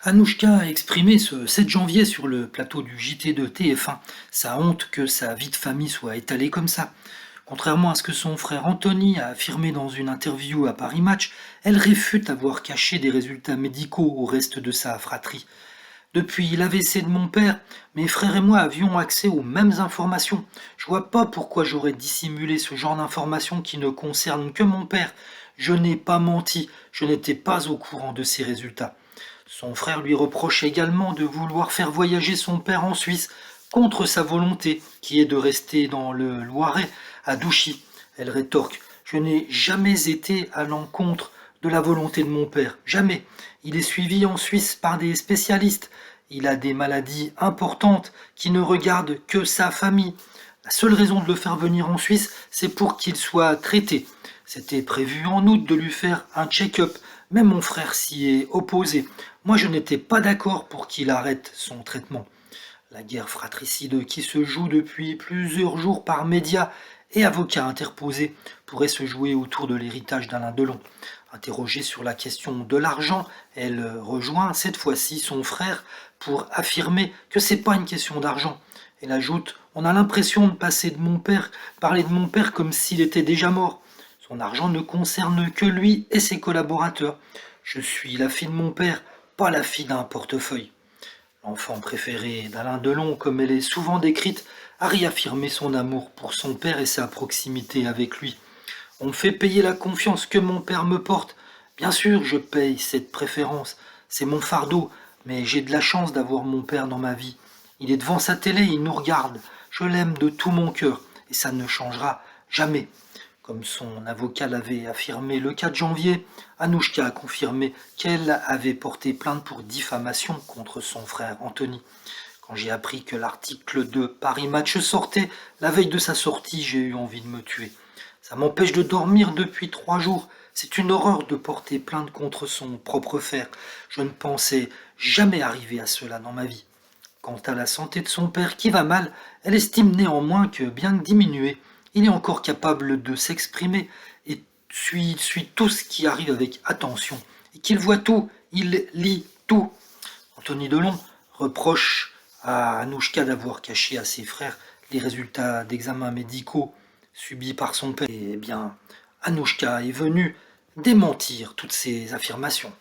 Anouchka a exprimé ce 7 janvier sur le plateau du JT de TF1 sa honte que sa vie de famille soit étalée comme ça. Contrairement à ce que son frère Anthony a affirmé dans une interview à Paris Match, elle réfute avoir caché des résultats médicaux au reste de sa fratrie. Depuis l'AVC de mon père, mes frères et moi avions accès aux mêmes informations. Je vois pas pourquoi j'aurais dissimulé ce genre d'informations qui ne concernent que mon père. Je n'ai pas menti, je n'étais pas au courant de ces résultats. Son frère lui reproche également de vouloir faire voyager son père en Suisse contre sa volonté, qui est de rester dans le Loiret, à Douchy. Elle rétorque: Je n'ai jamais été à l'encontre de la volonté de mon père, jamais. Il est suivi en Suisse par des spécialistes. Il a des maladies importantes qui ne regardent que sa famille. La seule raison de le faire venir en Suisse, c'est pour qu'il soit traité. C'était prévu en août de lui faire un check-up, mais mon frère s'y est opposé. Moi, je n'étais pas d'accord pour qu'il arrête son traitement. La guerre fratricide qui se joue depuis plusieurs jours par médias et avocats interposés pourrait se jouer autour de l'héritage d'Alain Delon. Interrogée sur la question de l'argent, elle rejoint cette fois-ci son frère pour affirmer que c'est pas une question d'argent. Elle ajoute: On a l'impression de parler de mon père comme s'il était déjà mort. Son argent ne concerne que lui et ses collaborateurs. Je suis la fille de mon père, pas la fille d'un portefeuille. L'enfant préféré d'Alain Delon, comme elle est souvent décrite, a réaffirmé son amour pour son père et sa proximité avec lui. On me fait payer la confiance que mon père me porte. Bien sûr, je paye cette préférence. C'est mon fardeau, mais j'ai de la chance d'avoir mon père dans ma vie. Il est devant sa télé, il nous regarde. Je l'aime de tout mon cœur, et ça ne changera jamais. Comme son avocat l'avait affirmé le 4 janvier, Anouchka a confirmé qu'elle avait porté plainte pour diffamation contre son frère Anthony. Quand j'ai appris que l'article de Paris Match sortait, la veille de sa sortie, j'ai eu envie de me tuer. Ça m'empêche de dormir depuis 3 jours. C'est une horreur de porter plainte contre son propre frère. Je ne pensais jamais arriver à cela dans ma vie. Quant à la santé de son père qui va mal, elle estime néanmoins que, bien que diminué, il est encore capable de s'exprimer et suit tout ce qui arrive avec attention. Et qu'il voit tout, il lit tout. Anthony Delon reproche à Anouchka d'avoir caché à ses frères les résultats d'examens médicaux subis par son père. Eh bien, Anouchka est venue démentir toutes ces affirmations.